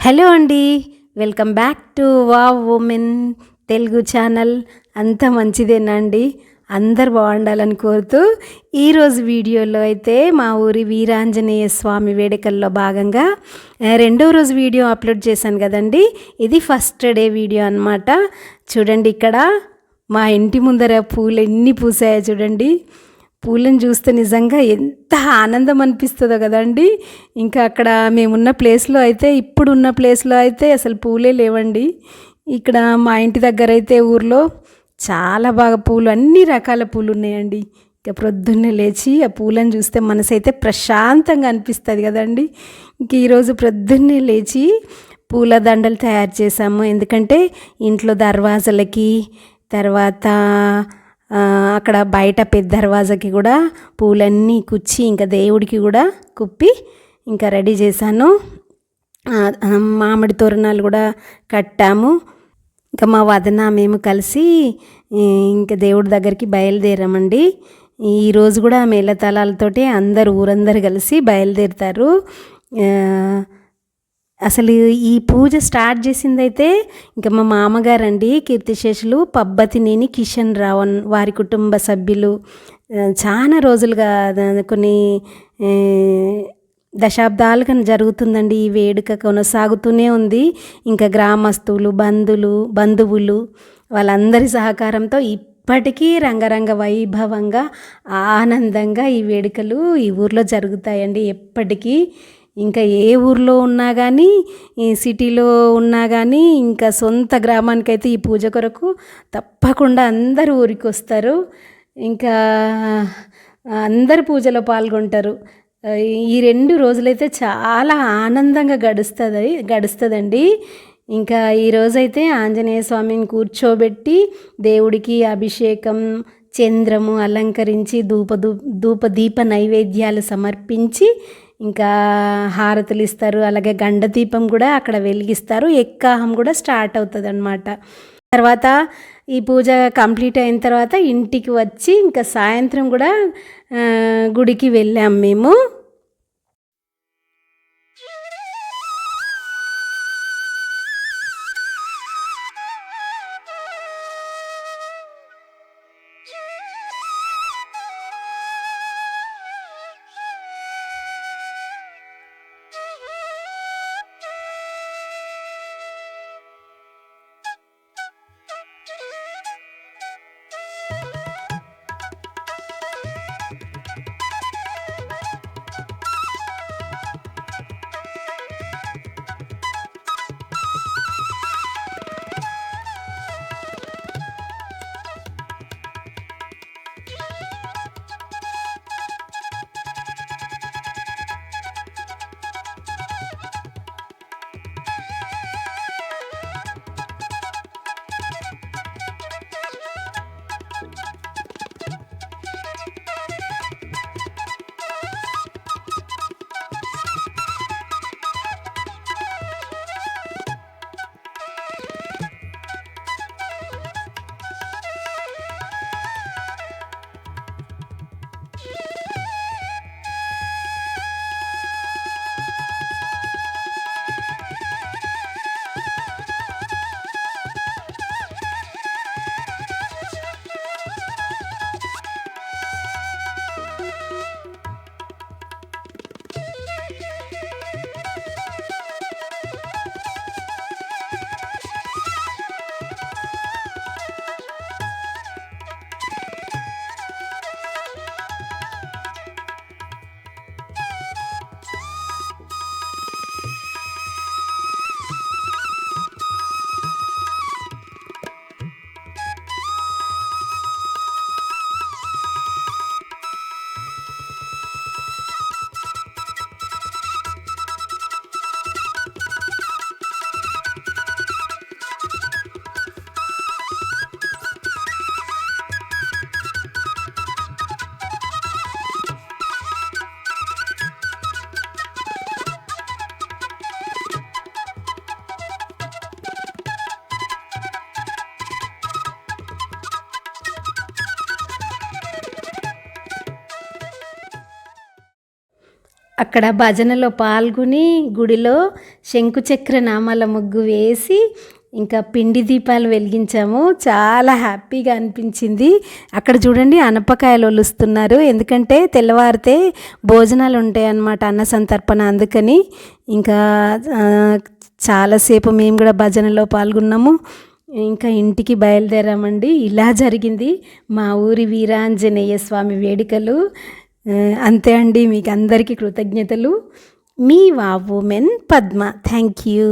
Hello అండి. Welcome back to wow women Telugu channel. అంతా మంచిదేనా అండి? అందరు బాగుండాలని కోరుతూ ఈరోజు వీడియోలో అయితే మా ఊరి వీరాంజనేయ స్వామి వేడుకల్లో భాగంగా రెండవ రోజు వీడియో అప్లోడ్ చేశాను కదండి. ఇది ఫస్ట్ డే వీడియో అన్నమాట. చూడండి, ఇక్కడ మా ఇంటి ముందర పూలు ఎన్ని పూసాయో చూడండి. పూలను చూస్తే నిజంగా ఎంత ఆనందం అనిపిస్తుందో కదండి. ఇంకా అక్కడ మేమున్న ప్లేస్లో అయితే, ఇప్పుడున్న ప్లేస్లో అయితే అసలు పూలే లేవండి. ఇక్కడ మా ఇంటి దగ్గర అయితే ఊర్లో చాలా బాగా పూలు, అన్ని రకాల పూలు ఉన్నాయండి. ఇక ప్రొద్దున్నే లేచి ఆ పూలను చూస్తే మనసు అయితే ప్రశాంతంగా అనిపిస్తుంది కదండి. ఇంక ఈరోజు ప్రొద్దున్నే లేచి పూల దండలు తయారు చేసాము. ఎందుకంటే ఇంట్లో దర్వాజలకి, తర్వాత అక్కడ బయట పెద్ద దర్వాజకి కూడా పూలన్నీ కుచ్చి, ఇంకా దేవుడికి కూడా కుప్పి ఇంకా రెడీ చేశాను. మామిడి తోరణాలు కూడా కట్టాము. ఇంకా మా వదిన మేము కలిసి ఇంకా దేవుడి దగ్గరికి బయలుదేరామండి. ఈరోజు కూడా మేళతాళాలతోటి ఊరందరూ కలిసి బయలుదేరుతారు. అసలు ఈ పూజ స్టార్ట్ చేసిందైతే ఇంకా మా మామగారండి, కీర్తిశేషులు పబ్బతినేని కిషన్ రావు వారి కుటుంబ సభ్యులు. చాలా రోజులుగా, కొన్ని దశాబ్దాలుగా జరుగుతుందండి ఈ వేడుక, కొనసాగుతూనే ఉంది. ఇంకా గ్రామస్తులు, బంధువులు వాళ్ళందరి సహకారంతో ఇప్పటికీ రంగరంగ వైభవంగా, ఆనందంగా ఈ వేడుకలు ఈ ఊర్లో జరుగుతాయండి ఎప్పటికీ. ఇంకా ఏ ఊర్లో ఉన్నా కానీ, ఈ సిటీలో ఉన్నా కానీ, ఇంకా సొంత గ్రామానికైతే ఈ పూజ కొరకు తప్పకుండా అందరూ ఊరికి వస్తారు. ఇంకా అందరు పూజలో పాల్గొంటారు. ఈ 2 రోజులైతే చాలా ఆనందంగా గడుస్తుందండి. ఇంకా ఈరోజైతే ఆంజనేయ స్వామిని కూర్చోబెట్టి దేవుడికి అభిషేకం, చంద్రము అలంకరించి, దీప నైవేద్యాలు సమర్పించి ఇంకా హారతులు ఇస్తారు. అలాగే గండదీపం కూడా అక్కడ వెలిగిస్తారు. ఎక్కాహం కూడా స్టార్ట్ అవుతుంది అన్నమాట. తర్వాత ఈ పూజ కంప్లీట్ అయిన తర్వాత ఇంటికి వచ్చి ఇంకా సాయంత్రం కూడా గుడికి వెళ్ళాం మేము. అక్కడ భజనలో పాల్గొని గుడిలో శంకుచక్ర నామాల ముగ్గు వేసి ఇంకా పిండి దీపాలు వెలిగించాము. చాలా హ్యాపీగా అనిపించింది. అక్కడ చూడండి అనపకాయలు ఒలుస్తున్నారు, ఎందుకంటే తెల్లవారితే భోజనాలు ఉంటాయి అన్నమాట, అన్న సంతర్పణ. అందుకని ఇంకా చాలాసేపు మేము కూడా భజనలో పాల్గొన్నాము. ఇంకా ఇంటికి బయలుదేరామండి. ఇలా జరిగింది మా ఊరి వీరాంజనేయ స్వామి వేడుకలు. అంతే అండి. మీకు అందరికీ కృతజ్ఞతలు. మీ wow women Padma. Thank you.